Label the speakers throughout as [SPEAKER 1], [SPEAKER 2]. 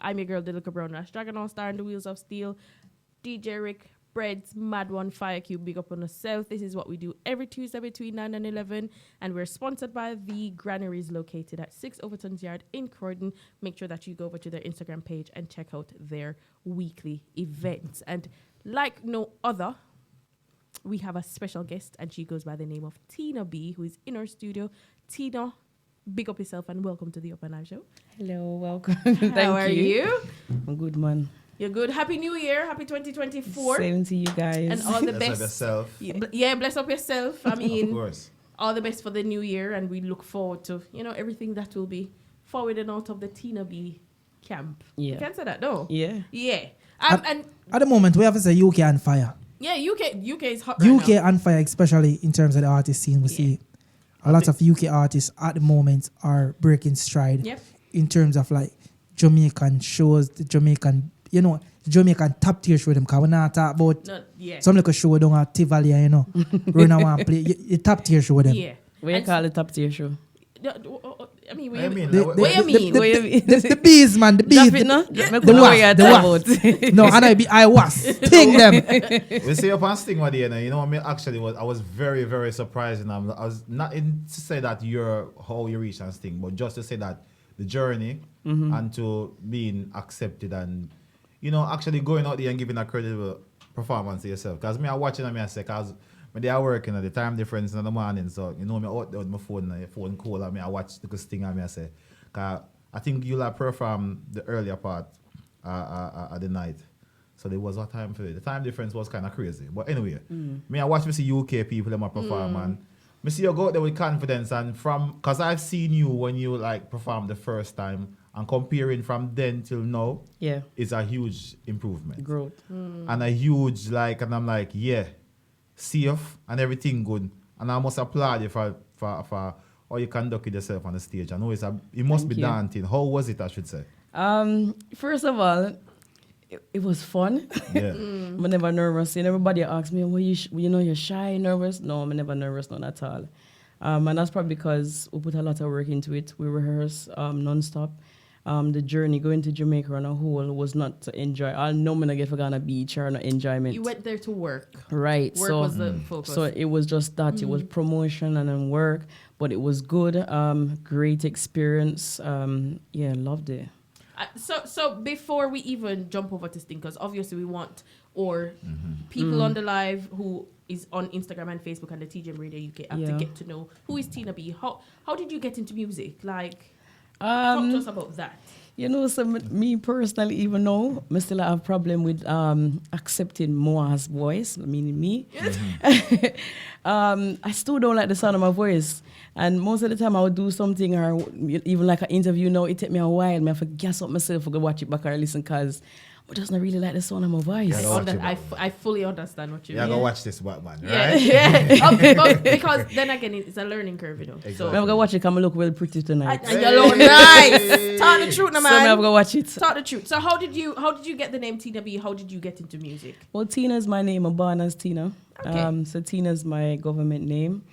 [SPEAKER 1] I'm your girl, Dilica Brown Rash, Dragon All Star and the Wheels of Steel, DJ Rick, Breads, Mad One, Fire Cube, big up on the South. This is what we do every Tuesday between 9 and 11. And we're sponsored by The Granaries, located at 6 Overton's Yard in Croydon. Make sure that you go over to their Instagram page and check out their weekly events. And like no other, we have a special guest, and she goes by the name of Tina B, who is in our studio. Tina, big up yourself and welcome to the Up and Live Show.
[SPEAKER 2] Hello, welcome.
[SPEAKER 1] How are you?
[SPEAKER 2] I'm good, man.
[SPEAKER 1] You're good. Happy New Year. Happy 2024.
[SPEAKER 2] Same to you guys.
[SPEAKER 1] And all the
[SPEAKER 3] Bless up
[SPEAKER 1] best.
[SPEAKER 3] yourself.
[SPEAKER 1] Yeah, bless up yourself. I mean,
[SPEAKER 3] Of course.
[SPEAKER 1] all the best for the new year, and we look forward to, everything that will be forward and out of the Tina B camp.
[SPEAKER 2] Yeah.
[SPEAKER 1] You can't say that, no?
[SPEAKER 2] Yeah.
[SPEAKER 1] Yeah. And
[SPEAKER 4] At the moment, we have to say UK on fire.
[SPEAKER 1] yeah, UK is hot right
[SPEAKER 4] UK
[SPEAKER 1] now.
[SPEAKER 4] on fire, especially in terms of the artist scene. We see a lot of UK artists at the moment are breaking stride
[SPEAKER 1] Yep.
[SPEAKER 4] in terms of like Jamaican shows, the Jamaican, Jamaican top tier show them. Because we're not talking about
[SPEAKER 1] No, yeah.
[SPEAKER 4] some like a show down at Tivoli, Run around play. You top tier show them.
[SPEAKER 1] Yeah.
[SPEAKER 2] What you
[SPEAKER 1] And
[SPEAKER 2] call it top tier show?
[SPEAKER 1] I mean, what
[SPEAKER 3] I
[SPEAKER 1] you
[SPEAKER 3] mean,
[SPEAKER 1] mean?
[SPEAKER 3] like,
[SPEAKER 1] What you mean?
[SPEAKER 2] What you mean?
[SPEAKER 4] The bees, man, the bees.
[SPEAKER 2] Drop it, no? Make
[SPEAKER 4] the
[SPEAKER 2] know what you're
[SPEAKER 4] wasp,
[SPEAKER 2] talking
[SPEAKER 4] the
[SPEAKER 2] about.
[SPEAKER 4] No, and I was. Ting them.
[SPEAKER 3] We see upon Sting one day, you know, I mean, actually, I was very, very surprised. And I was not in to say that how you reach and Sting, but just to say that the journey and to being accepted and, actually going out there and giving a credible performance to yourself. Because me, I watching and I say, because they are working at the time difference in the morning, so, me out there with my phone call, and I watch the Sting and I say, because I think you'll have performed the earlier part of the night. So there was a time for it. The time difference was kind of crazy. But anyway, I watch me see UK people them perform and me see you go out there with confidence and because I've seen you when you like perform the first time and comparing from then till now
[SPEAKER 2] Yeah.
[SPEAKER 3] is a huge improvement.
[SPEAKER 2] Growth.
[SPEAKER 3] And a huge and I'm like, yeah, safe and everything good. And I must applaud you for how you conducted yourself on the stage. I know it must
[SPEAKER 2] Thank
[SPEAKER 3] be
[SPEAKER 2] you.
[SPEAKER 3] daunting. How was it, I should say?
[SPEAKER 2] First of all, it was fun.
[SPEAKER 3] Yeah.
[SPEAKER 2] I'm never nervous. And everybody asks me, well, you're shy, nervous? No, I'm never nervous, not at all. And that's probably because we put a lot of work into it. We rehearse non-stop. The journey going to Jamaica on a whole was not to enjoy. I know I'm not get for Ghana beach or no enjoyment.
[SPEAKER 1] You went there to work.
[SPEAKER 2] Right.
[SPEAKER 1] Work was the focus.
[SPEAKER 2] So it was just that. It was promotion and then work, but it was good. Great experience. Loved it.
[SPEAKER 1] So before we even jump over to Sting, because obviously we want people on the live who is on Instagram and Facebook and the TGM Radio UK app to get to know who is Tina B. How did you get into music? Like, talk to us about that.
[SPEAKER 2] So me personally, even though I still have a problem with accepting Moa's voice, meaning me, I still don't like the sound of my voice. And most of the time I would do something or even like an interview now, it take me a while. I have to gas up myself to go watch it back or listen because I just not really like the sound of my voice.
[SPEAKER 1] I fully understand what you
[SPEAKER 3] Yeah,
[SPEAKER 1] mean.
[SPEAKER 3] go watch this Batman,
[SPEAKER 1] Yeah,
[SPEAKER 3] right?
[SPEAKER 1] yeah. But because then again, it's a learning curve,
[SPEAKER 3] Exactly.
[SPEAKER 1] So
[SPEAKER 2] I'm going to watch it because I look well pretty tonight.
[SPEAKER 1] and you look nice. Tell the truth, no,
[SPEAKER 2] So I'm
[SPEAKER 1] man.
[SPEAKER 2] going to watch it.
[SPEAKER 1] Talk the truth. So how did you get the name Tina B? How did you get into music?
[SPEAKER 2] Well, Tina is my name. I'm born as Tina.
[SPEAKER 1] Okay.
[SPEAKER 2] So Tina is my government name.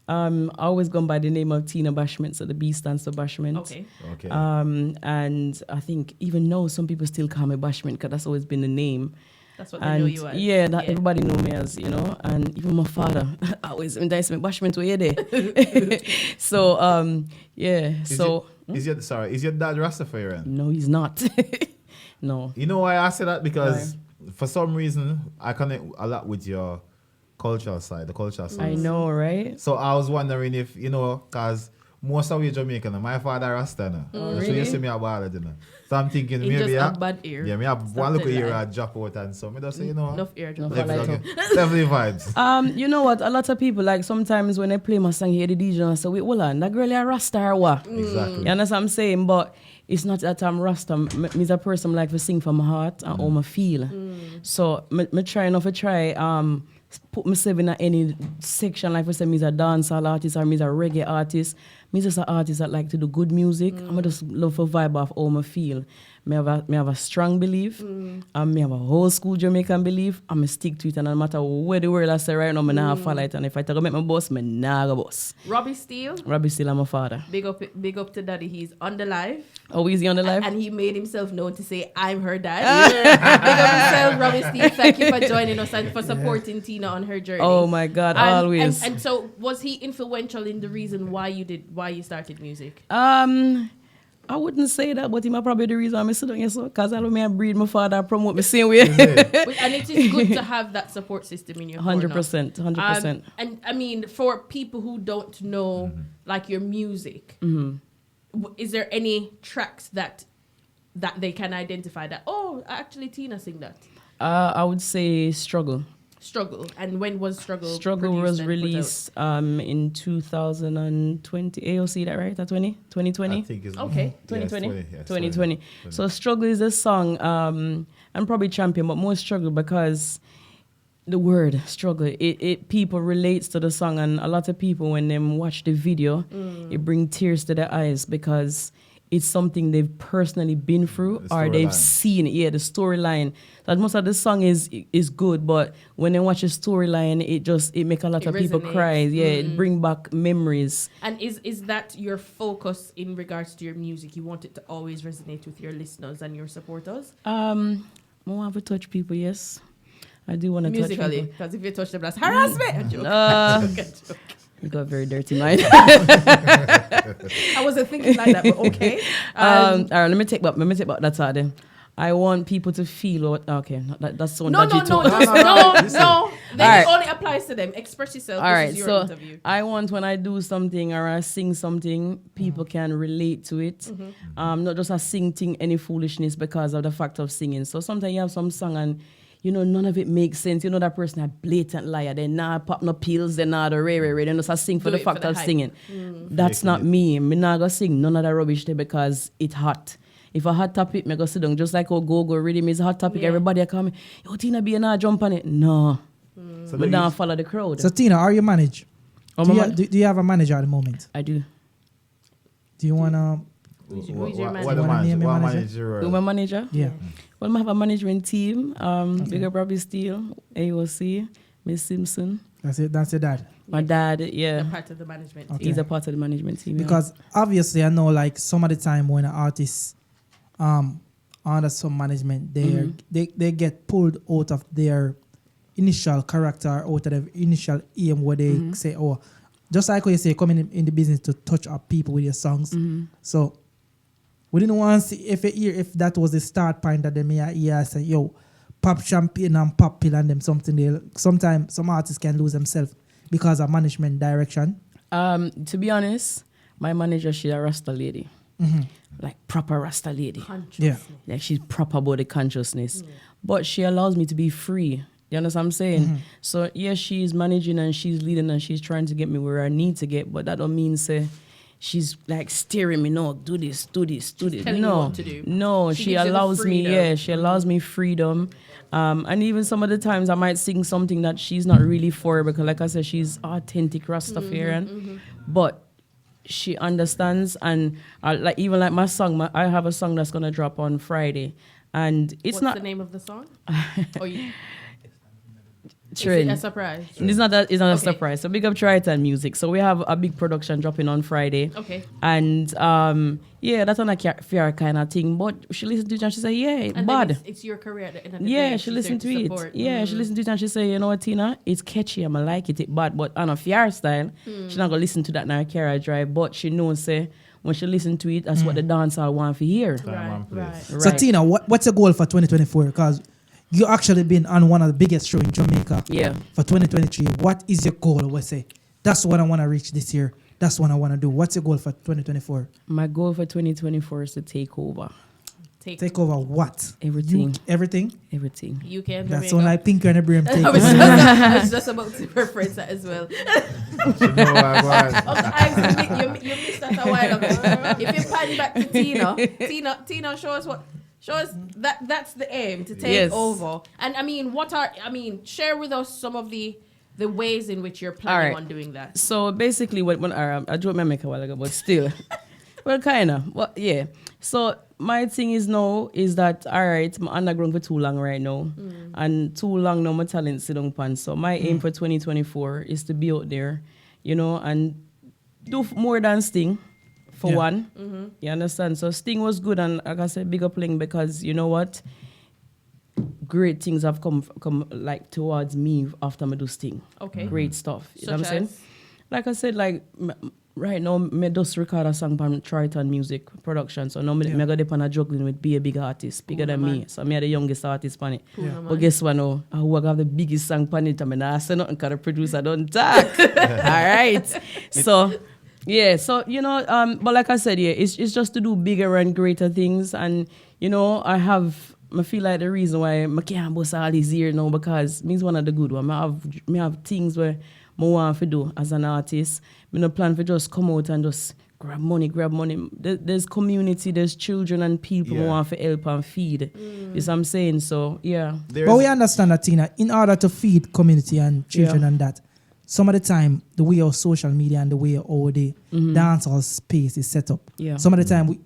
[SPEAKER 2] I always gone by the name of Tina Bashment. So the B stands for Bashment.
[SPEAKER 1] Okay.
[SPEAKER 3] Okay.
[SPEAKER 2] And I think even now some people still call me Bashment because that's always been the name.
[SPEAKER 1] That's what they know
[SPEAKER 2] And
[SPEAKER 1] you as.
[SPEAKER 2] everybody know me as, and even my father always entice me, Bashment, where you there? So,
[SPEAKER 3] Is your dad Rastafarian?
[SPEAKER 2] no, he's not. No.
[SPEAKER 3] You know why I say that? Because for some reason I connect a lot with your cultural side, the cultural side.
[SPEAKER 2] I know, right?
[SPEAKER 3] So I was wondering if, because most of you Jamaican, my father Rasta, no. So
[SPEAKER 2] really?
[SPEAKER 3] you see me a ballad, So I'm thinking
[SPEAKER 1] He
[SPEAKER 3] maybe
[SPEAKER 1] just have bad ear.
[SPEAKER 3] Yeah, me have
[SPEAKER 1] Stop
[SPEAKER 3] one little
[SPEAKER 1] the
[SPEAKER 3] ear
[SPEAKER 1] lie.
[SPEAKER 3] I drop out and so me just say,
[SPEAKER 1] Enough ear.
[SPEAKER 2] No,
[SPEAKER 3] definitely,
[SPEAKER 2] follow
[SPEAKER 3] definitely vibes.
[SPEAKER 2] You know what? A lot of people, like sometimes when I play my song here, the DJ and I say, wait, hold on, that girl is a Rasta or what?
[SPEAKER 3] Exactly.
[SPEAKER 2] You understand what I'm saying? But it's not that I'm Rasta. Me's a person like to sing from my heart and how I feel. So me try enough to try put myself in any section, like I say, me's a dancehall artist or me's a reggae artist. Me just an artist that like to do good music. I just love to vibe off how I feel. me have a strong belief. Me have a whole school Jamaican belief. I'm going to stick to it. And no matter where the world I say right now, me nah follow it. And if I talk about my boss, me nah go boss.
[SPEAKER 1] Robbie Steele,
[SPEAKER 2] Robbie still my father.
[SPEAKER 1] big up to Daddy. He's on the live.
[SPEAKER 2] Oh, is he on the live?
[SPEAKER 1] And he made himself known to say, I'm her dad. Big up yourself, Robbie Steele. Thank you for joining us and for supporting Tina on her journey.
[SPEAKER 2] Oh my God, always.
[SPEAKER 1] And so was he influential in the reason why you started music?
[SPEAKER 2] I wouldn't say that, but him probably the reason I'm sitting here, so because I don't me breed my father promote me same way.
[SPEAKER 1] And it is good to have that support system in your corner.
[SPEAKER 2] 100%.
[SPEAKER 1] And I mean, for people who don't know like your music, is there any tracks that they can identify that, oh, actually Tina sing that?
[SPEAKER 2] I would say Struggle.
[SPEAKER 1] And when was Struggle?
[SPEAKER 2] Struggle was released in 2020. AOC, that right? At 2020?
[SPEAKER 3] I think it's
[SPEAKER 1] Okay.
[SPEAKER 2] 2020.
[SPEAKER 3] Yes,
[SPEAKER 2] 2020. So Struggle is a song, and probably Champion, but more Struggle because the word struggle, it people relates to the song, and a lot of people when they watch the video, it brings tears to their eyes because it's something they've personally been through or they've seen. Yeah, the storyline. That most of the song is good, but when they watch the storyline, it make a lot of people cry. Yeah, it bring back memories.
[SPEAKER 1] And is that your focus in regards to your music? You want it to always resonate with your listeners and your supporters?
[SPEAKER 2] I want to touch people, yes. I do want to touch
[SPEAKER 1] musically,
[SPEAKER 2] people.
[SPEAKER 1] because if you touch them, that's harassment. A joke.
[SPEAKER 2] You got a very dirty mind.
[SPEAKER 1] I wasn't thinking like that, but okay.
[SPEAKER 2] All right, let me take back that side then. I want people to feel what. Okay, that's so.
[SPEAKER 1] No. That only applies to them. Express yourself.
[SPEAKER 2] All right,
[SPEAKER 1] this is your
[SPEAKER 2] so
[SPEAKER 1] interview.
[SPEAKER 2] I want when I do something or I sing something, people can relate to it. Not just a sing thing, any foolishness because of the fact of singing. So sometimes you have some song and none of it makes sense. That person a blatant liar. They not pop no pills. They not a ray. They just sing for the fact of singing. That's not me. Me not gonna sing none of that rubbish there because it's hot. If a hot topic, me go sit down just like go rhythm is a hot topic. Everybody come me, yo Tina be not jump on it. No,
[SPEAKER 3] So
[SPEAKER 2] we don't follow the crowd.
[SPEAKER 4] So Tina, are you managed? Do you have a manager at the moment?
[SPEAKER 2] I do.
[SPEAKER 4] Do you wanna?
[SPEAKER 1] Who's your
[SPEAKER 3] What
[SPEAKER 1] manager?
[SPEAKER 2] Who my manager?
[SPEAKER 4] Yeah.
[SPEAKER 2] Well, I have a management team. Big up Robbie Steele, AOC, Miss Simpson.
[SPEAKER 4] That's it. That's your dad.
[SPEAKER 2] My dad, yeah.
[SPEAKER 1] Part of the management.
[SPEAKER 4] Okay.
[SPEAKER 2] He's a part of the management team.
[SPEAKER 4] Because obviously I know like some of the time when an artist under some management they get pulled out of their initial character, out of their initial aim where they say, oh, just like what you say, coming in the business to touch up people with your songs. So we didn't want to see if that was the start point that they may hear say, yo, pop champagne and pop pill and them something. Sometimes some artists can lose themselves because of management direction.
[SPEAKER 2] To be honest, my manager, she's a Rasta lady. Like proper Rasta lady.
[SPEAKER 4] Yeah.
[SPEAKER 2] Like she's proper about the consciousness. But she allows me to be free. You understand what I'm saying? So yes, she's managing and she's leading and she's trying to get me where I need to get, but that don't mean say she's like steering me, no, do this.
[SPEAKER 1] Telling you what to do.
[SPEAKER 2] No, she
[SPEAKER 1] gives you the
[SPEAKER 2] allows me,
[SPEAKER 1] freedom.
[SPEAKER 2] she allows me freedom. And even some of the times I might sing something that she's not really for because like I said, she's authentic Rastafarian. But she understands and like even like my song, I have a song that's gonna drop on Friday. And it's
[SPEAKER 1] What's
[SPEAKER 2] not
[SPEAKER 1] the name of the song? Is it
[SPEAKER 2] Trend.
[SPEAKER 1] a surprise?
[SPEAKER 2] It's not a
[SPEAKER 1] Okay.
[SPEAKER 2] surprise. So big up Triton Music. So we have a big production dropping on Friday.
[SPEAKER 1] Okay.
[SPEAKER 2] And that's on a fair kind of thing. But she listened to it and she said, yeah, it's
[SPEAKER 1] And
[SPEAKER 2] bad.
[SPEAKER 1] then it's your career at the end of the day.
[SPEAKER 2] Yeah, she
[SPEAKER 1] She's
[SPEAKER 2] listened
[SPEAKER 1] there
[SPEAKER 2] to it.
[SPEAKER 1] support.
[SPEAKER 2] Yeah, she listened to it and she said, you know what, Tina, it's catchy. I like it bad. But on a fair style, she's not going to listen to that in her car drive. But she knows, say, when she listen to it, that's what the dancer want to hear.
[SPEAKER 1] Right.
[SPEAKER 4] So Tina, what's your goal for 2024? Because you actually been on one of the biggest shows in Jamaica.
[SPEAKER 2] Yeah.
[SPEAKER 4] For 2023, what is your goal? We say that's what I want to reach this year. That's what I want to do. What's your goal for 2024?
[SPEAKER 2] My goal for 2024 is to take over.
[SPEAKER 4] Take over what?
[SPEAKER 2] Everything.
[SPEAKER 4] Everything?
[SPEAKER 2] Everything.
[SPEAKER 1] You can.
[SPEAKER 4] That's all like Pinker and Abraham take
[SPEAKER 1] I
[SPEAKER 4] over.
[SPEAKER 1] was just about to reference that as well.
[SPEAKER 3] You know what,
[SPEAKER 1] You missed that a while ago. If you pan back to Tina, show us that's the aim, to take over. And share with us some of the ways in which you're planning on doing that.
[SPEAKER 2] So basically, when I drew my make a while ago, but still, well, kind of. Well, yeah. So my thing is now is that all right, I'm underground for too long right now, and too long now my talent sit on pan. So my aim for 2024 is to be out there, you know, and do more than Sting. For
[SPEAKER 4] Yeah.
[SPEAKER 2] one, you understand. So Sting was good, and like I said, big up Ling, because you know what, great things have come like towards me after me do Sting.
[SPEAKER 1] Okay.
[SPEAKER 2] Great stuff. You know
[SPEAKER 1] Such
[SPEAKER 2] what I'm saying?
[SPEAKER 1] as?
[SPEAKER 2] Like I said, like right now, me just record a song from Triton Music Production. So now me go depend on juggling with be a big artist, bigger than me. So me are the youngest artist on it. But guess what now? Who have the biggest song on it? I mean, I say nothing because the producer don't talk. All right. So yeah, so you know, but like I said, yeah, it's just to do bigger and greater things, and you know, I feel like the reason why I can't bust all these years now because me's one of the good one. I have things where I want to do as an artist. I no plan for just come out and just grab money. There's community, there's children and people who want to help and feed. You see what I'm saying? So yeah.
[SPEAKER 4] But we understand that, Tina, in order to feed community and children and that, some of the time, the way our social media and the way our the dancehall space is set up, some of the time,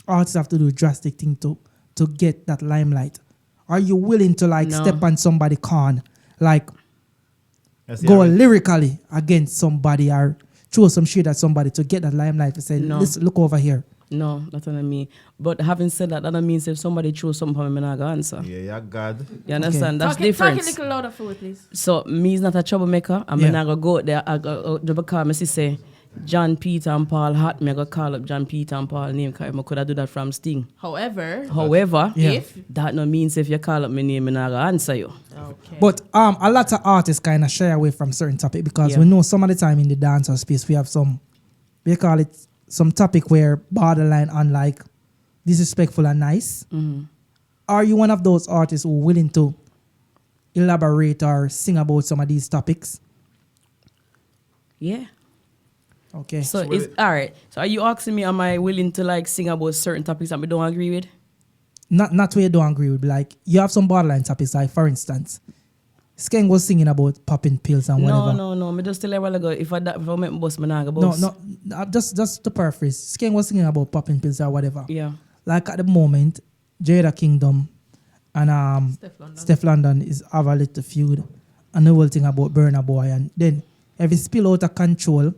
[SPEAKER 4] artists have to do drastic things to get that limelight. Are you willing to step on somebody con, go lyrically against somebody or throw some shit at somebody to get that limelight to say, listen, look over here?
[SPEAKER 2] No, that's what I mean. But having said that, that don't mean if somebody throws something for me, I'm not going to answer.
[SPEAKER 3] Yeah, God.
[SPEAKER 2] You understand? That's different.
[SPEAKER 1] Talk a little louder for me, please.
[SPEAKER 2] So, me is not a troublemaker. I'm not going to go out there. I go because I say, John, Peter, and Paul hot me. I go call up John, Peter, and Paul name because I could have do that from Sting.
[SPEAKER 1] However,
[SPEAKER 2] if that no means if you call up my name, I'm not going to answer you.
[SPEAKER 1] Okay.
[SPEAKER 4] But a lot of artists kind of shy away from certain topic because we know some of the time in the dancehall space we have some, we call it some topic where borderline unlike disrespectful and nice. Are you one of those artists who are willing to elaborate or sing about some of these topics?
[SPEAKER 2] Yeah.
[SPEAKER 4] Okay.
[SPEAKER 2] So it's all right. So are you asking me, am I willing to sing about certain topics that I don't agree with?
[SPEAKER 4] Not where you don't agree with, you have some borderline topics, like for instance, Skeng was singing about popping pills and whatever.
[SPEAKER 2] No. Me just tell you a while ago, if I make my boss, me not go boss.
[SPEAKER 4] No, just to paraphrase, Skeng was singing about popping pills or whatever.
[SPEAKER 2] Yeah.
[SPEAKER 4] Like at the moment, Jada Kingdom and Steph London is have a little feud, and the whole thing about Burna Boy, and then if it spill out of control,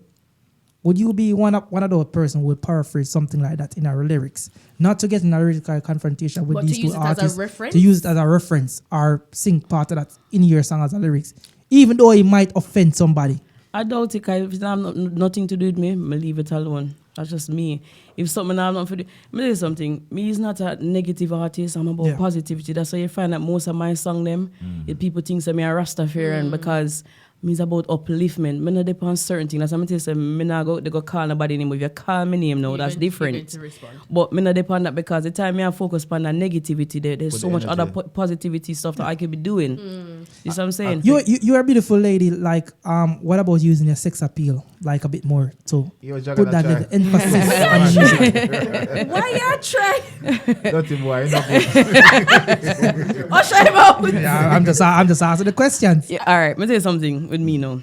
[SPEAKER 4] would you be one of those person who would paraphrase something like that in our lyrics? Not to get in a lyrical confrontation with
[SPEAKER 1] But
[SPEAKER 4] these
[SPEAKER 1] to
[SPEAKER 4] two
[SPEAKER 1] use it as a
[SPEAKER 4] artists.
[SPEAKER 1] reference?
[SPEAKER 4] To use it as a reference or sing part of that in your song as a lyrics. Even though it might offend somebody.
[SPEAKER 2] I doubt it, 'cause if it have nothing to do with me, I leave it alone. That's just me. If something I have nothing to do, let me tell you something. Me is not a negative artist. I'm about positivity. That's why you find that most of my song them, people think that me a Rastafarian because me's about upliftment. Me not depend on certain things. That's why I tell you, say, me not go they go call nobody name. If you call me name now, that's different. But me not depend on that because the time I focus on that negativity, there's so much other positivity stuff that I could be doing. You see what I'm saying?
[SPEAKER 4] You're a beautiful lady. What about using your sex appeal a bit more to put that little emphasis on music?
[SPEAKER 1] Why you try?
[SPEAKER 3] Dirty boy, you know.
[SPEAKER 1] Oh, shut him up.
[SPEAKER 4] Yeah, I'm just asking the questions.
[SPEAKER 2] Yeah, all right, let me tell you something with me now.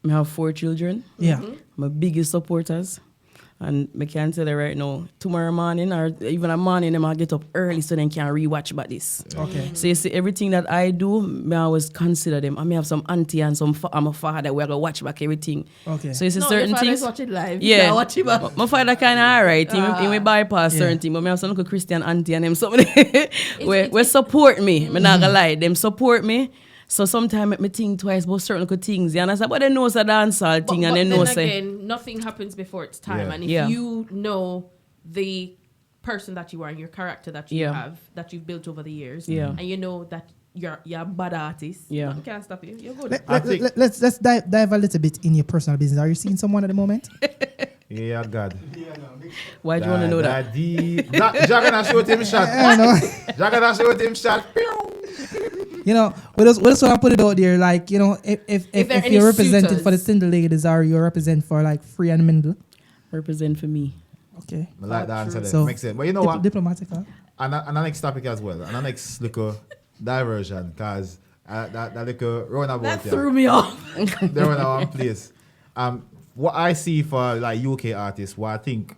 [SPEAKER 2] I have 4 children.
[SPEAKER 4] Yeah.
[SPEAKER 2] My biggest supporters. And I can tell you right now, tomorrow morning or even a morning, I get up early so they can rewatch about this.
[SPEAKER 4] Okay.
[SPEAKER 2] So you see, everything that I do, I always consider them. I may have some auntie and some I'm a father where I go watch back everything.
[SPEAKER 4] Okay.
[SPEAKER 2] So you see
[SPEAKER 1] No,
[SPEAKER 2] certain
[SPEAKER 1] your
[SPEAKER 2] things.
[SPEAKER 1] watch it live.
[SPEAKER 2] Yeah.
[SPEAKER 1] Watch it back.
[SPEAKER 2] My father kind of alright. He may bypass certain things, but I have some little Christian auntie and them somebody where support me. I'm not gonna lie, them support me. So sometimes I think twice about certain little things. You understand? But they know it's a dancehall thing, and they know say
[SPEAKER 1] again, nothing happens before its time.
[SPEAKER 3] Yeah.
[SPEAKER 1] And if you know the person that you are, your character that you have, that you've built over the years, and you know that you're a bad artist, nothing can stop you. You're good.
[SPEAKER 4] Let's dive a little bit in your personal business. Are you seeing someone at the moment?
[SPEAKER 3] Yeah, God.
[SPEAKER 2] why do you want to know that?
[SPEAKER 3] Jack gonna shoot him shot. Jack gonna shoot him shot.
[SPEAKER 4] You know, we just want to put it out there, if you're representing for the single ladies or you're representing for free and middle.
[SPEAKER 2] Represent for me.
[SPEAKER 4] Okay.
[SPEAKER 3] I like the answer there.
[SPEAKER 4] So,
[SPEAKER 3] Makes sense. But you know what?
[SPEAKER 4] Diplomatic, huh?
[SPEAKER 3] And the next topic as well. And the next little diversion, because that little roundabout
[SPEAKER 1] That
[SPEAKER 3] there.
[SPEAKER 1] threw me off.
[SPEAKER 3] They run our own place. What I see for UK artists, what I think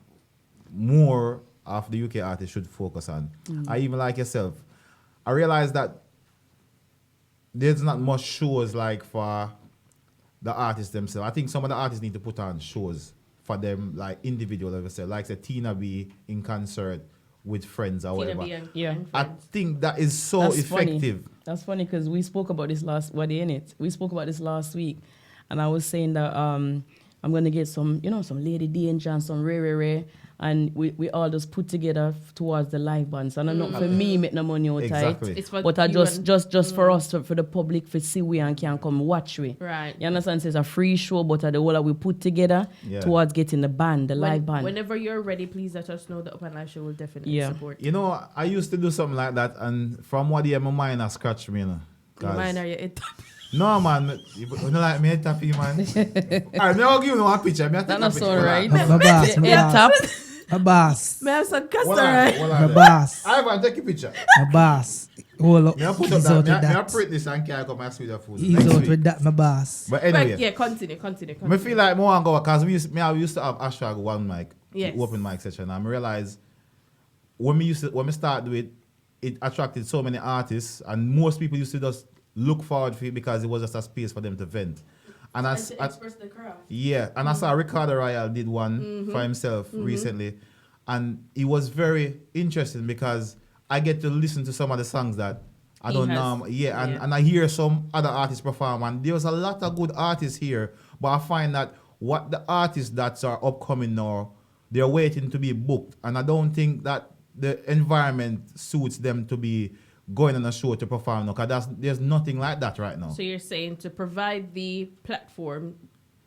[SPEAKER 3] more of the UK artists should focus on. I even like yourself. I realize that there's not much shows like for the artists themselves. I think some of the artists need to put on shows for them, like individual, like say Tina B in concert with friends or
[SPEAKER 1] Tina
[SPEAKER 3] whatever.
[SPEAKER 1] B and
[SPEAKER 2] Yeah.
[SPEAKER 3] I
[SPEAKER 1] friends.
[SPEAKER 3] think that is so
[SPEAKER 2] That's
[SPEAKER 3] effective.
[SPEAKER 2] Funny. That's funny because we spoke about this last We spoke about this last week, and I was saying that I'm gonna get some Lady Danger and some Ray, and we all just put together towards the live bands. And not for me make no money out
[SPEAKER 3] Exactly.
[SPEAKER 2] tight,
[SPEAKER 1] It's for
[SPEAKER 2] but I
[SPEAKER 1] you
[SPEAKER 2] just for us for the public for see we and can come watch we.
[SPEAKER 1] Right.
[SPEAKER 2] You understand? So it's a free show, but the whole that we put together
[SPEAKER 3] Yeah.
[SPEAKER 2] towards getting the band, the live band.
[SPEAKER 1] Whenever you're ready, please let us know. The Up and Live Show will definitely
[SPEAKER 2] Yeah.
[SPEAKER 1] support.
[SPEAKER 3] You know, I used to do something like that, and from what year my mind has scratched me, you know. 'Cause-
[SPEAKER 1] Mine are your head top.
[SPEAKER 3] No, man. You don't like me head tappy, man. Alright, me I'll give you one picture. Me I'll take
[SPEAKER 2] That
[SPEAKER 3] a
[SPEAKER 2] not
[SPEAKER 3] picture.
[SPEAKER 2] so
[SPEAKER 3] Hold on.
[SPEAKER 2] right.
[SPEAKER 4] My boss, my
[SPEAKER 2] Yeah,
[SPEAKER 4] boss,
[SPEAKER 2] tap.
[SPEAKER 4] my boss,
[SPEAKER 1] May I have some
[SPEAKER 3] Hold
[SPEAKER 1] custard,
[SPEAKER 3] on,
[SPEAKER 1] right?
[SPEAKER 3] hold
[SPEAKER 4] my
[SPEAKER 3] on there.
[SPEAKER 4] boss,
[SPEAKER 3] Ivan, take a picture.
[SPEAKER 4] my boss. Hold up.
[SPEAKER 3] Me I put
[SPEAKER 4] He's
[SPEAKER 3] up
[SPEAKER 4] out
[SPEAKER 3] that.
[SPEAKER 4] with
[SPEAKER 3] Me I
[SPEAKER 4] that.
[SPEAKER 3] print this and carry come and sweet the food.
[SPEAKER 4] He's
[SPEAKER 3] next
[SPEAKER 4] out
[SPEAKER 3] week.
[SPEAKER 4] with that, my boss.
[SPEAKER 3] But
[SPEAKER 1] Right,
[SPEAKER 3] anyway,
[SPEAKER 1] yeah, continue.
[SPEAKER 3] me feel like more and go because we used to have Ashrag one mic,
[SPEAKER 1] Yes.
[SPEAKER 3] open mic session, and I realize when we start do it attracted so many artists, and most people used to just look forward for it because it was just a space for them to vent. And I,
[SPEAKER 1] And to express the craft.
[SPEAKER 3] yeah, and I saw Ricardo Royal did one for himself recently, and it was very interesting because I get to listen to some of the songs that I
[SPEAKER 1] He
[SPEAKER 3] don't
[SPEAKER 1] has.
[SPEAKER 3] know. Yeah,
[SPEAKER 1] Yeah.
[SPEAKER 3] and I hear some other artists perform, and there's a lot of good artists here, but I find that what the artists that are upcoming now, they're waiting to be booked, and I don't think that the environment suits them to be going on a show to perform now, because there's nothing like that right now.
[SPEAKER 1] So you're saying to provide the platform,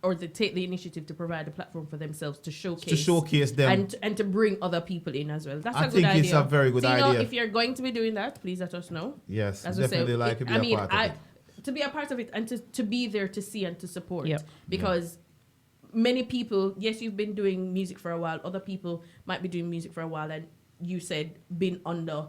[SPEAKER 1] or to take the initiative to provide a platform for themselves to showcase
[SPEAKER 3] them.
[SPEAKER 1] and to bring other people in as well. That's
[SPEAKER 3] I
[SPEAKER 1] a good
[SPEAKER 3] think
[SPEAKER 1] idea.
[SPEAKER 3] it's a very good
[SPEAKER 1] so,
[SPEAKER 3] idea.
[SPEAKER 1] If you're going to be doing that, please let us know.
[SPEAKER 3] Yes,
[SPEAKER 1] As we say,
[SPEAKER 3] definitely like to be a part of it.
[SPEAKER 1] to be a part of it and to be there to see and to support.
[SPEAKER 2] Yep.
[SPEAKER 1] Because many people, yes, you've been doing music for a while. Other people might be doing music for a while, and you said been under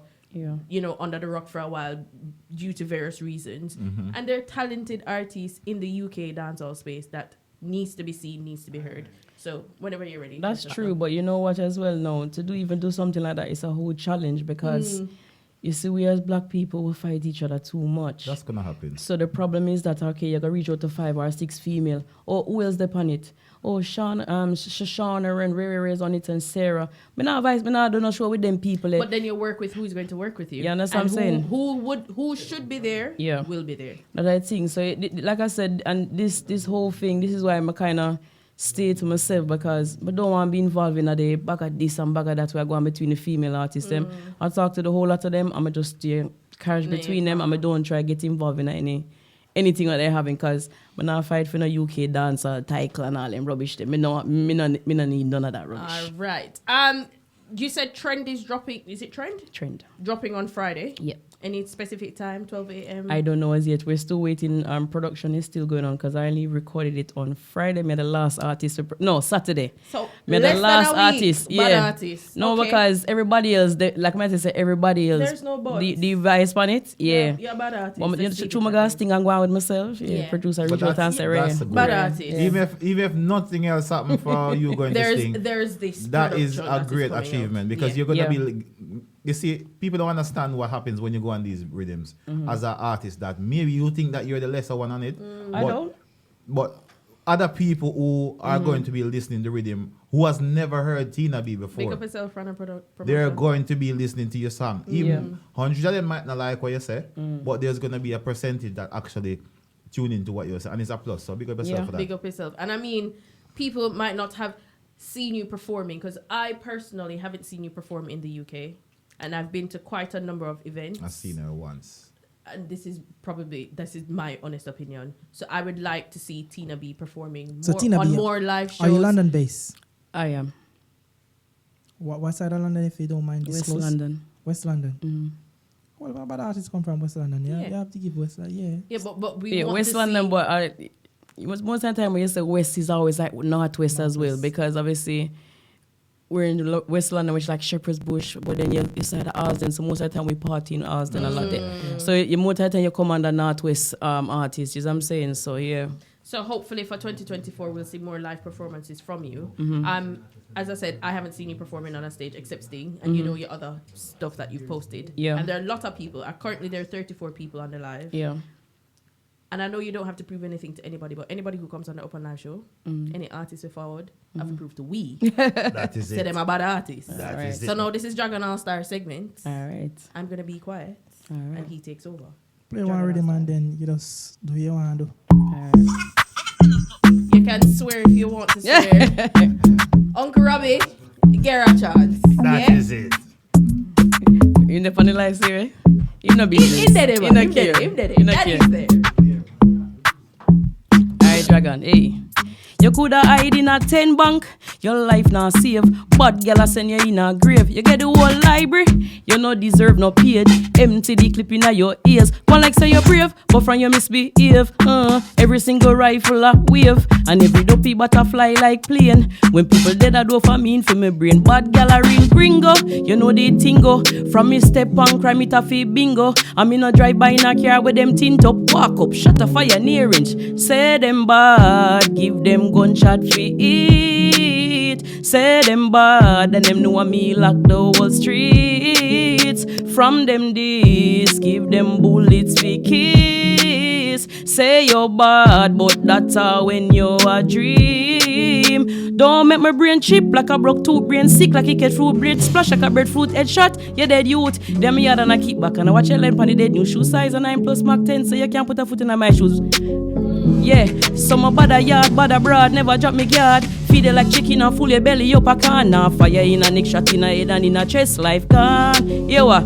[SPEAKER 1] under the rock for a while due to various reasons. And they're talented artists in the UK dancehall space that needs to be seen, needs to be heard. So whenever you're ready.
[SPEAKER 2] That's
[SPEAKER 1] let us
[SPEAKER 2] true,
[SPEAKER 1] know.
[SPEAKER 2] but you know what as well now, to do something like that is a whole challenge because you see we as black people will fight each other too much.
[SPEAKER 3] That's gonna happen.
[SPEAKER 2] So the problem is that okay, you're gonna reach out to 5 or 6 female. Oh, who else upon it? Oh, Shoshana and Riri is on it and Sarah. Me not do no show with them people.
[SPEAKER 1] But then you work with who's going to work with you.
[SPEAKER 2] You understand what I'm
[SPEAKER 1] And
[SPEAKER 2] saying?
[SPEAKER 1] who should be there
[SPEAKER 2] Yeah.
[SPEAKER 1] will be there.
[SPEAKER 2] That I think. So like I said, and this whole thing, this is why I'm kind of stay to myself because I don't want to be involved in the back at this and back at that we're going between the female artists. Them. I talk to the whole lot of them. I'm just steer carriage
[SPEAKER 1] No,
[SPEAKER 2] between
[SPEAKER 1] you
[SPEAKER 2] them. I'm don't try get involved in anything that they're having because I'm not fight for no UK dance or title and all them rubbish. Me no need none of that rubbish.
[SPEAKER 1] All right. You said Trend is dropping. Is it Trend?
[SPEAKER 2] Trend.
[SPEAKER 1] Dropping on Friday.
[SPEAKER 2] Yeah.
[SPEAKER 1] Any specific time? 12 a.m.
[SPEAKER 2] I don't know as yet. We're still waiting. Production is still going on because I only recorded it on Friday. Me the last artist. Saturday.
[SPEAKER 1] So
[SPEAKER 2] Me
[SPEAKER 1] less
[SPEAKER 2] the last
[SPEAKER 1] than a week,
[SPEAKER 2] artist.
[SPEAKER 1] but
[SPEAKER 2] Yeah.
[SPEAKER 1] artist.
[SPEAKER 2] No,
[SPEAKER 1] Okay.
[SPEAKER 2] because everybody else, like I say, everybody else.
[SPEAKER 1] There's no buts.
[SPEAKER 2] The vice on it. Yeah.
[SPEAKER 1] You're a bad artist.
[SPEAKER 2] But
[SPEAKER 1] Let's
[SPEAKER 2] you
[SPEAKER 1] keep
[SPEAKER 2] true
[SPEAKER 1] it
[SPEAKER 2] my
[SPEAKER 1] that
[SPEAKER 2] guys
[SPEAKER 1] way.
[SPEAKER 2] thing and go on with myself. Yeah.
[SPEAKER 1] Yeah.
[SPEAKER 2] Producer
[SPEAKER 3] But
[SPEAKER 2] reach out and
[SPEAKER 3] that's-
[SPEAKER 2] say,
[SPEAKER 3] that's
[SPEAKER 2] "Right."
[SPEAKER 3] a
[SPEAKER 1] Bad
[SPEAKER 3] great-
[SPEAKER 1] artist.
[SPEAKER 3] Even if nothing else happened for you going to sing,
[SPEAKER 1] There's this.
[SPEAKER 3] that is
[SPEAKER 1] production
[SPEAKER 3] a
[SPEAKER 1] that is
[SPEAKER 3] great
[SPEAKER 1] coming
[SPEAKER 3] achievement
[SPEAKER 1] out.
[SPEAKER 3] because
[SPEAKER 1] Yeah.
[SPEAKER 3] you're gonna
[SPEAKER 2] Yeah.
[SPEAKER 3] be. You see, people don't understand what happens when you go on these rhythms as an artist. That maybe you think that you're the lesser one on it.
[SPEAKER 2] I don't.
[SPEAKER 3] But other people who are going to be listening to rhythm who has never heard Tina B
[SPEAKER 1] Pick
[SPEAKER 3] before,
[SPEAKER 1] up yourself, run a promotion.
[SPEAKER 3] they're going to be listening to your song. Even
[SPEAKER 2] Yeah.
[SPEAKER 3] hundreds of them might not like what you say, but there's gonna be a percentage that actually tune into what you say, and it's a plus. So big up yourself
[SPEAKER 2] Yeah.
[SPEAKER 3] for that.
[SPEAKER 1] Big up yourself. And I mean, people might not have seen you performing because I personally haven't seen you perform in the UK. And I've been to quite a number of events.
[SPEAKER 3] I've seen her once.
[SPEAKER 1] And this is my honest opinion. So I would like to see Tina B performing
[SPEAKER 4] So
[SPEAKER 1] more,
[SPEAKER 4] Tina
[SPEAKER 1] on
[SPEAKER 4] B,
[SPEAKER 1] more live shows.
[SPEAKER 4] Are you London based?
[SPEAKER 2] I am
[SPEAKER 4] What side of London, if you don't mind
[SPEAKER 2] West
[SPEAKER 4] disclose?
[SPEAKER 2] London.
[SPEAKER 4] West London.
[SPEAKER 2] Mm.
[SPEAKER 4] What about artists come from West London? Yeah,
[SPEAKER 1] Yeah.
[SPEAKER 4] you have to give West London. Yeah.
[SPEAKER 1] Yeah, but we
[SPEAKER 2] Yeah,
[SPEAKER 1] want
[SPEAKER 2] West
[SPEAKER 1] to
[SPEAKER 2] London,
[SPEAKER 1] see,
[SPEAKER 2] but most of the time when you say West is always like Northwest as well
[SPEAKER 4] Northwest.
[SPEAKER 2] because obviously we're in West London, which is like Shepherd's Bush, but then you side of Alsden, so most of the time we party in Alsden a lot there. So you most of the time you come under Northwest artists, you know what I'm saying? So yeah.
[SPEAKER 1] So hopefully for 2024 we'll see more live performances from you. as I said, I haven't seen you performing on a stage except Sting, and you know your other stuff that you've posted.
[SPEAKER 2] Yeah.
[SPEAKER 1] And there are a lot of people. Currently, there are 34 people on the live.
[SPEAKER 2] Yeah.
[SPEAKER 1] And I know you don't have to prove anything to anybody, but anybody who comes on the Open Live show, any artist we forward, have to prove to we.
[SPEAKER 3] That is
[SPEAKER 1] Say
[SPEAKER 3] it.
[SPEAKER 1] them about the artist.
[SPEAKER 3] That
[SPEAKER 2] Right.
[SPEAKER 3] is it.
[SPEAKER 1] So now this is Dragon All Star segment.
[SPEAKER 2] All right.
[SPEAKER 1] I'm gonna be quiet,
[SPEAKER 2] All right.
[SPEAKER 1] and he takes over.
[SPEAKER 4] Play one rhythm and then you just do what you want to do.
[SPEAKER 2] All right.
[SPEAKER 1] You can swear if you want to swear. Uncle Robbie, get a chance.
[SPEAKER 3] That is it.
[SPEAKER 2] You never on the live, see? You no business.
[SPEAKER 1] In there,
[SPEAKER 2] You no
[SPEAKER 1] him
[SPEAKER 2] care.
[SPEAKER 1] there, him there.
[SPEAKER 2] You no
[SPEAKER 1] That
[SPEAKER 2] care.
[SPEAKER 1] is there.
[SPEAKER 2] Alright, Dragon, hey. You coulda hide in a 10 bank, your life not safe. But girl, I send you in a grave. You get the whole library, you no deserve no page. Empty the clip in your ears. One like say you're brave, but from you misbehave. Every single rifle a wave, and every dopey butterfly like plane. When people dead, I do for me for me brain. Bad girl a real gringo, you know they tingo. From me step on crime it a fi bingo. I me no drive by in a car with them tint up. Walk up, shut a fire near range. Say them bad, give them gunshot for it. Say them bad, and them know me lock the whole streets. From them this, give them bullets for kiss. Say you're bad, but that's how when you a dream. Don't make my brain chip like a broke tooth, brain sick like it get fruit blade splash like a breadfruit headshot. You dead youth, them yard and I keep back and I watch your line on the dead new shoe size and 9 plus Mark 10, so you can't put a foot in my shoes. Yeah, some a bad a yard, bad abroad, never drop me guard. Feed it like chicken and full your belly up a can. Now fire in a neck shot in a head and in a chest, life gone. Yeah, what?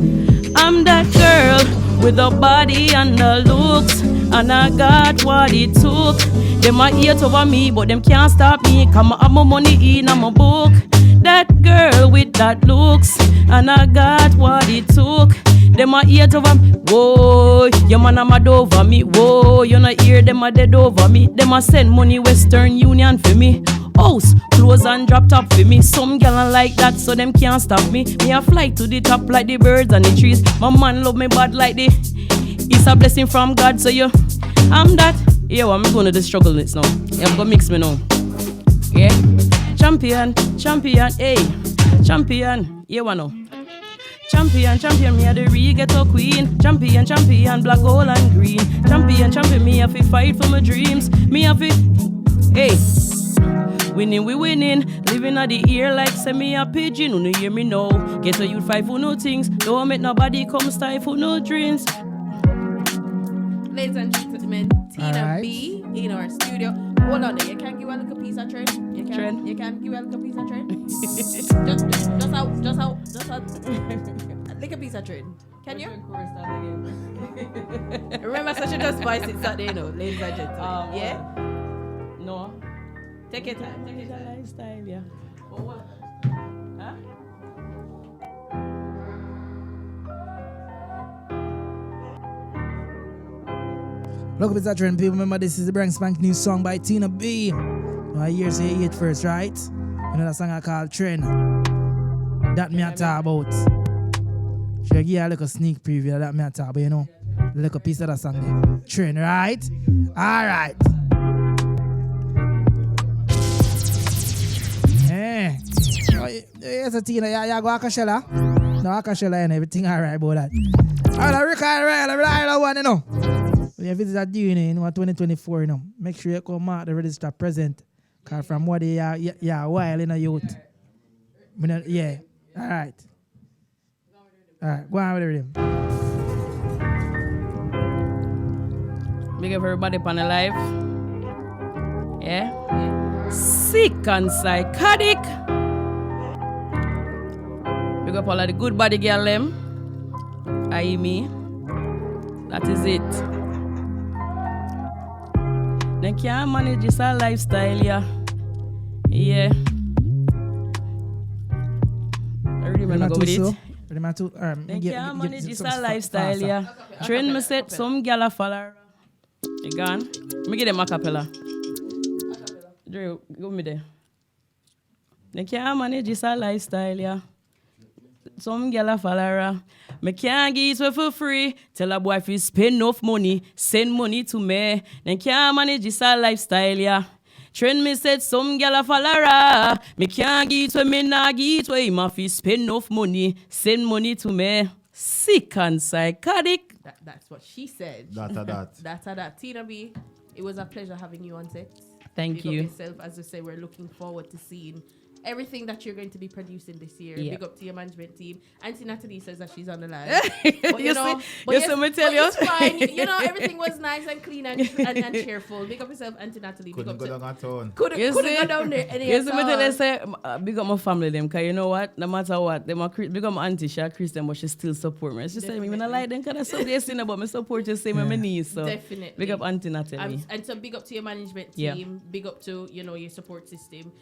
[SPEAKER 2] I'm that girl with the body and the looks, and I got what it took. Them a hate over me, but them can't stop me. Come I have my money in my book. That girl with that looks, and I got what it took. Them a hate over me. Whoa, your man a mad over me. Whoa, you not hear them a dead over me. Them a send money Western Union for me. House, clothes and drop top for me. Some gal like that, so them can't stop me. Me a fly to the top like the birds and the trees. My man love me bad like the. It's a blessing from God, so you. I'm that. Yeah, well, I'm going to the struggle next now. Yeah, I'm gonna mix me now. Yeah, champion, champion, hey, champion. Yeah, what now? Champion, champion, me a the real ghetto queen. Champion, champion, black, gold and green. Champion, champion, me have to fight for my dreams. Me have to, hey. Winning, we winning. Living at the ear like semi a pigeon. Who no hear me now? Get a youth fight for no things. Don't make nobody come stifle no dreams.
[SPEAKER 1] Ladies and gentlemen, Tina
[SPEAKER 4] Alright.
[SPEAKER 1] B in our studio. Hold on there. You can give a little piece of trend. You can.
[SPEAKER 2] Trend.
[SPEAKER 1] You can give a little piece of trend. just a little piece of trend. Can you? Remember, such a just voice it Saturday, you know, ladies and gentlemen. Yeah.
[SPEAKER 2] No.
[SPEAKER 1] Take your time. Take your time.
[SPEAKER 2] Lifestyle, yeah.
[SPEAKER 1] Oh, what?
[SPEAKER 2] Huh?
[SPEAKER 4] Look up at that trend, people. Remember, this is the brand spank new song by Tina B. I hear say it first, right? You know that song I call Trend. That me a talk about. Should I give you a little sneak preview of that me a talk about, you know? A little piece of that song there. Trend, right? Alright. Eh. Oh, yes, Tina, you go Akashela? No, Akashela and everything alright about that. Alright, I record right one, you know. When you visit that DNA in 2024, you know, make sure you come out the register present. Because from what they are, a while in a youth. Yeah. All right. All right. Go on with the rhythm.
[SPEAKER 2] Big up everybody on the live. Yeah. Sick and psychotic. Big up all of the good body girl them. I me. That is it. They can't manage this a lifestyle, yeah. Yeah. I really want to go with it. They can't manage this a lifestyle, yeah. Trend me set some gal a follow. You gone? Me give them a cappella. Drew, go me there. They can't manage this a lifestyle, yeah. Some gal a follow. Me can't give it for free. Tell a boy if you spend enough money, send money to me. Then can't manage this a lifestyle, yeah. Trend me said some gal a follower. Me can't get where me nah get where him a fi spend enough money. Send money to me. Sick and psychotic.
[SPEAKER 1] That's what she said.
[SPEAKER 3] That.
[SPEAKER 1] That. Tina B, it was a pleasure having you on set.
[SPEAKER 2] Thank
[SPEAKER 1] Big up
[SPEAKER 2] you.
[SPEAKER 1] yourself. As I say, we're looking forward to seeing everything that you're going to be producing this year.
[SPEAKER 2] Yeah.
[SPEAKER 1] Big up to your management team. Auntie Natalie says that she's on the line.
[SPEAKER 2] You see me tell you.
[SPEAKER 1] It's fine. You know, everything was nice and clean and cheerful. Big up yourself, Auntie Natalie. Big
[SPEAKER 3] Couldn't
[SPEAKER 1] up
[SPEAKER 3] go
[SPEAKER 1] to
[SPEAKER 3] down at all.
[SPEAKER 1] couldn't
[SPEAKER 2] You
[SPEAKER 1] go
[SPEAKER 2] see?
[SPEAKER 1] down there.
[SPEAKER 2] Yes, me tell you, say, big up my family them, cause you know what? No matter what, them are big up my auntie, she a Christian, but she still support me. She say me, when I like them, cause I saw they sin about me support you, same with my niece. So
[SPEAKER 1] Definitely.
[SPEAKER 2] big up auntie Natalie.
[SPEAKER 1] And so big up to your management
[SPEAKER 2] Yeah.
[SPEAKER 1] team. Big up to, you know, your support system.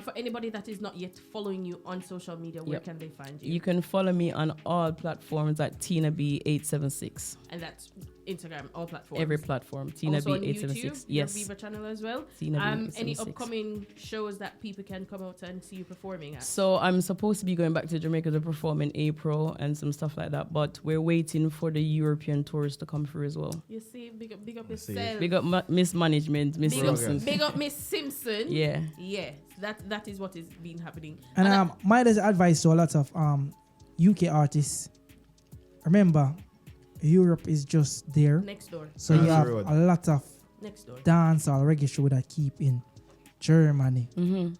[SPEAKER 1] For anybody that is not yet following you on social media, where
[SPEAKER 2] Yep.
[SPEAKER 1] can they find you?
[SPEAKER 2] You can follow me on all platforms at Tina B876.
[SPEAKER 1] And that's Instagram, all platforms.
[SPEAKER 2] Every platform, Tina
[SPEAKER 1] Also on
[SPEAKER 2] B876.
[SPEAKER 1] YouTube,
[SPEAKER 2] Yes.
[SPEAKER 1] your Viva channel as well.
[SPEAKER 2] Tina
[SPEAKER 1] Any
[SPEAKER 2] B876.
[SPEAKER 1] upcoming shows that people can come out and see you performing at?
[SPEAKER 2] So I'm supposed to be going back to Jamaica to perform in April and some stuff like that, but we're waiting for the European tours to come through as well.
[SPEAKER 1] You see, big up
[SPEAKER 3] see.
[SPEAKER 1] yourself.
[SPEAKER 2] Big up Miss Management, Miss
[SPEAKER 1] Big
[SPEAKER 2] Wilson.
[SPEAKER 1] big up Miss Simpson.
[SPEAKER 2] Yeah.
[SPEAKER 1] Yeah, that is what is been happening.
[SPEAKER 4] And my advice to a lot of UK artists, remember, Europe is just there.
[SPEAKER 1] Next door.
[SPEAKER 4] So you
[SPEAKER 3] That's
[SPEAKER 4] have
[SPEAKER 3] road.
[SPEAKER 4] a lot of
[SPEAKER 1] Next door.
[SPEAKER 4] dancehall reggae show that keep in Germany,
[SPEAKER 2] Mm-hmm.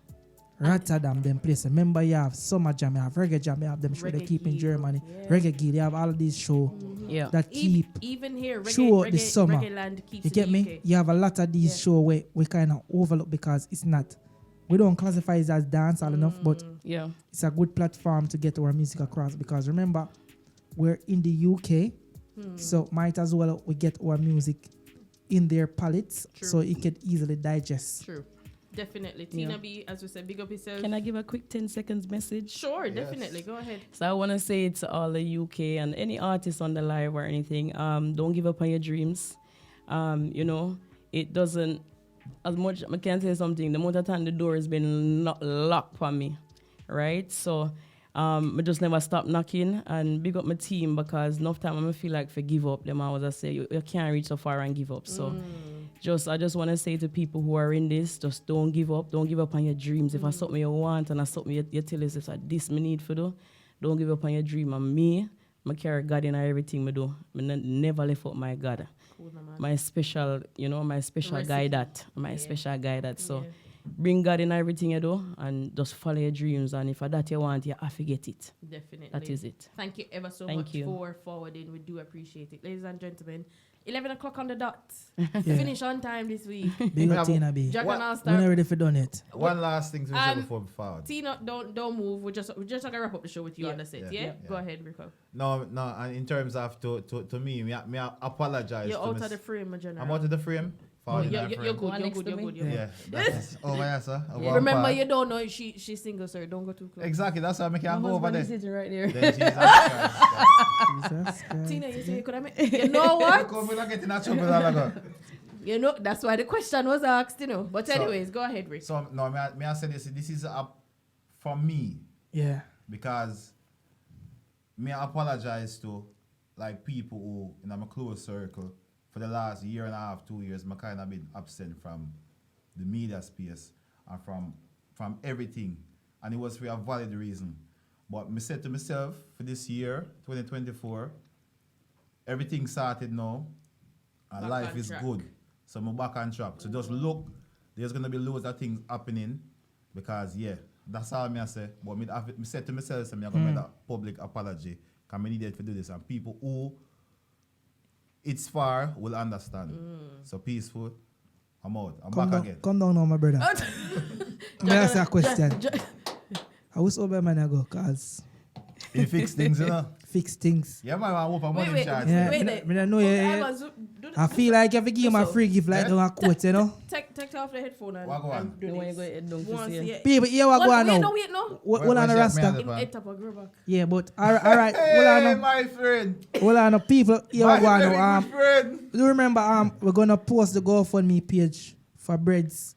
[SPEAKER 4] Rotterdam, them places. Remember, you have Summer Jam, you have Reggae Jam, you have them show they
[SPEAKER 1] Reggae
[SPEAKER 4] keep in
[SPEAKER 1] Guild,
[SPEAKER 4] Germany.
[SPEAKER 1] yeah.
[SPEAKER 4] Reggae Guild, you have all of these shows
[SPEAKER 2] Yeah.
[SPEAKER 4] that keep.
[SPEAKER 1] Even here,
[SPEAKER 4] show
[SPEAKER 1] reggae,
[SPEAKER 4] this summer.
[SPEAKER 1] reggae land keeps
[SPEAKER 4] You
[SPEAKER 1] in
[SPEAKER 4] get
[SPEAKER 1] the
[SPEAKER 4] me?
[SPEAKER 1] UK.
[SPEAKER 4] You have a lot of these
[SPEAKER 1] Yeah.
[SPEAKER 4] shows where we kind of overlook because it's not. We don't classify it as dancehall enough, but
[SPEAKER 2] Yeah.
[SPEAKER 4] it's a good platform to get our music across because remember, we're in the UK, so might as well we get our music in their palates
[SPEAKER 1] True.
[SPEAKER 4] so it could easily digest.
[SPEAKER 1] True. Definitely.
[SPEAKER 2] Yeah.
[SPEAKER 1] Tina B, as we said, big up yourself.
[SPEAKER 2] Can I give a quick 10 seconds message?
[SPEAKER 1] Sure,
[SPEAKER 3] Yes.
[SPEAKER 1] definitely. Go ahead.
[SPEAKER 2] So I want to say to all the UK and any artists on the live or anything, don't give up on your dreams. You know, it doesn't, as much, I can say something, the amount of time the door has been locked for me, right? So I just never stop knocking and big up my team because enough time I feel like for give up, them I always say, you can't reach so far and give up. So I just want to say to people who are in this, just don't give up on your dreams. If I something you want and I something you tell yourself that this me need for do, don't give up on your dream. And me, I carry God in everything I do. I never left out my God.
[SPEAKER 1] Cool, my man.
[SPEAKER 2] My special, my special
[SPEAKER 1] Recipe.
[SPEAKER 2] guy that. My
[SPEAKER 1] Yeah.
[SPEAKER 2] special guy that. So
[SPEAKER 1] Yeah.
[SPEAKER 2] bring God in everything you do and just follow your dreams. And if that you want, you have to get it.
[SPEAKER 1] Definitely.
[SPEAKER 2] That is it.
[SPEAKER 1] Thank you ever so
[SPEAKER 2] Thank
[SPEAKER 1] much
[SPEAKER 2] you.
[SPEAKER 1] for forwarding. We do appreciate it. Ladies and gentlemen, 11 o'clock on the dot.
[SPEAKER 4] Yeah.
[SPEAKER 1] Finish on time this week.
[SPEAKER 4] Big
[SPEAKER 3] Yeah,
[SPEAKER 4] up Tina B.
[SPEAKER 1] Dragon
[SPEAKER 3] What?
[SPEAKER 1] All
[SPEAKER 4] We're
[SPEAKER 1] Star.
[SPEAKER 4] not ready for done it.
[SPEAKER 3] One last thing to say before we forward.
[SPEAKER 1] Tina, don't move. We're just gonna wrap up the show with you
[SPEAKER 2] Yeah.
[SPEAKER 1] on the set.
[SPEAKER 3] Yeah.
[SPEAKER 1] Yeah?
[SPEAKER 3] Yeah.
[SPEAKER 1] Go ahead, Rico.
[SPEAKER 3] No, and in terms of to me I apologize.
[SPEAKER 1] You're
[SPEAKER 3] to
[SPEAKER 1] out
[SPEAKER 3] Miss-
[SPEAKER 1] of the frame, my general.
[SPEAKER 3] I'm out of the frame.
[SPEAKER 1] Oh,
[SPEAKER 3] Falling
[SPEAKER 1] you're
[SPEAKER 3] out
[SPEAKER 1] good.
[SPEAKER 3] frame.
[SPEAKER 1] You're
[SPEAKER 2] Go on
[SPEAKER 1] good.
[SPEAKER 2] next to
[SPEAKER 1] You're
[SPEAKER 2] me.
[SPEAKER 1] good. You're good.
[SPEAKER 3] Yeah, that's over here, sir.
[SPEAKER 1] Yeah.
[SPEAKER 3] Over
[SPEAKER 1] Remember,
[SPEAKER 3] part.
[SPEAKER 1] you don't know she's single, sir. Don't go too close.
[SPEAKER 3] Exactly, that's why I can't go over there.
[SPEAKER 2] sitting right there.
[SPEAKER 3] Then Jesus Christ.
[SPEAKER 4] Jesus Christ.
[SPEAKER 1] Tina, you say you could have made. You know what?
[SPEAKER 3] Come with getting that trouble all ago.
[SPEAKER 1] You know that's why the question was asked. You know. But
[SPEAKER 3] So-
[SPEAKER 1] anyways, go ahead, Rick.
[SPEAKER 3] So no, may I say this is for me
[SPEAKER 4] Yeah.
[SPEAKER 3] because may I apologize to like people who in my close circle for the last year and a half, 2 years, I kind of been absent from the media space and from everything, and it was for a valid reason. But me said to myself for this year, 2024, everything started now, and
[SPEAKER 1] Back
[SPEAKER 3] life
[SPEAKER 1] on
[SPEAKER 3] is
[SPEAKER 1] track.
[SPEAKER 3] good. So I'm back on track. So just look, there's gonna be loads of things happening because that's all me I say. But me said to myself, so I'm gonna make a public apology. Cause I needed to do this, and people who it's far will understand. So peaceful. I'm out. I'm
[SPEAKER 4] Come
[SPEAKER 3] back
[SPEAKER 4] down,
[SPEAKER 3] again.
[SPEAKER 4] come down now, my brother. May I ask you a question? How was over man ago? Cause
[SPEAKER 3] You fix things, you know.
[SPEAKER 4] fix things.
[SPEAKER 3] Yeah, man, I hope I'm money
[SPEAKER 1] Wait,
[SPEAKER 3] in charge.
[SPEAKER 4] Yeah,
[SPEAKER 1] wait,
[SPEAKER 4] me
[SPEAKER 1] wait.
[SPEAKER 4] me don't know.
[SPEAKER 1] Okay,
[SPEAKER 4] Yeah,
[SPEAKER 1] Evans, do
[SPEAKER 4] I feel like if you give him a
[SPEAKER 1] So-
[SPEAKER 4] free gift like
[SPEAKER 3] Yeah.
[SPEAKER 4] that, quote, you know.
[SPEAKER 1] take off the headphone and,
[SPEAKER 3] What go on?
[SPEAKER 1] and do
[SPEAKER 2] The one you
[SPEAKER 1] this.
[SPEAKER 2] go head down to
[SPEAKER 1] Once,
[SPEAKER 2] see.
[SPEAKER 1] yeah.
[SPEAKER 4] People, here what go on now.
[SPEAKER 1] Wait, no.
[SPEAKER 4] What
[SPEAKER 3] Where-
[SPEAKER 4] on a
[SPEAKER 3] where's your
[SPEAKER 4] rasta?
[SPEAKER 3] man?
[SPEAKER 1] In it up or grow back.
[SPEAKER 4] Yeah, but all right.
[SPEAKER 3] Hey,
[SPEAKER 4] Hold on,
[SPEAKER 3] my friend.
[SPEAKER 4] hold on. People, here what
[SPEAKER 3] My
[SPEAKER 4] go on
[SPEAKER 3] very
[SPEAKER 4] now.
[SPEAKER 3] good friend.
[SPEAKER 4] Do you remember? We're gonna post the GoFundMe page for breads.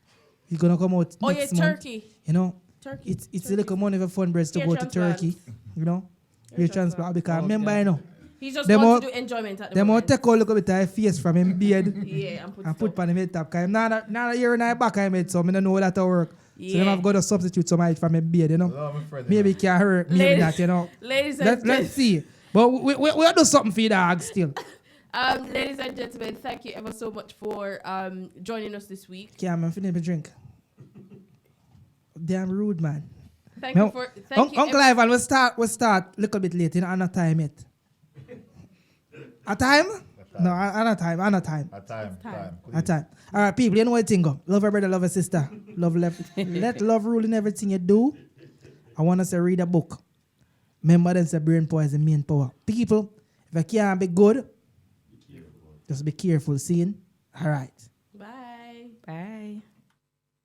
[SPEAKER 4] It's gonna come out
[SPEAKER 1] Oh yeah,
[SPEAKER 4] next month.
[SPEAKER 1] Turkey.
[SPEAKER 4] You know,
[SPEAKER 1] Turkey.
[SPEAKER 4] it's a little money for fund breads to
[SPEAKER 1] Hair
[SPEAKER 4] go to
[SPEAKER 1] transplant.
[SPEAKER 4] Turkey. You know,
[SPEAKER 1] Hair
[SPEAKER 4] your transplant. Because
[SPEAKER 3] Oh,
[SPEAKER 4] remember,
[SPEAKER 3] yeah.
[SPEAKER 4] you know,
[SPEAKER 1] He just
[SPEAKER 4] Them
[SPEAKER 1] wants
[SPEAKER 4] all-
[SPEAKER 1] to do enjoyment at the
[SPEAKER 4] Them will
[SPEAKER 1] moment.
[SPEAKER 4] take a look at the face from him beard
[SPEAKER 1] Yeah, and put
[SPEAKER 4] and
[SPEAKER 1] stuff.
[SPEAKER 4] put on him head top. Cause him not a year and a half back I made, so I don't know that to work. So
[SPEAKER 1] Yeah.
[SPEAKER 4] them have got to substitute some height from him beard, you know.
[SPEAKER 3] Hello, my friend,
[SPEAKER 4] Maybe
[SPEAKER 3] you
[SPEAKER 4] it can hurt, maybe
[SPEAKER 1] Ladies-
[SPEAKER 4] not, you know.
[SPEAKER 1] Ladies and
[SPEAKER 4] Let's
[SPEAKER 1] gentlemen,
[SPEAKER 4] see. But we'll do something for the dog still.
[SPEAKER 1] ladies and gentlemen, thank you ever so much for joining us this week.
[SPEAKER 4] Cameron, finish my drink. Damn rude, man.
[SPEAKER 1] Thank
[SPEAKER 4] No,
[SPEAKER 1] you for thank you.
[SPEAKER 4] Uncle Ivan, we'll start a little bit late, you know, on a time yet. A time? No, on a time.
[SPEAKER 3] A time.
[SPEAKER 4] A time. All right, people, you know what thing go. Love your brother, love your sister. Let love rule in everything you do. I want us to read a book. Remember them say brain power is the main power. People, if you can't be good, just be careful, seeing. All right.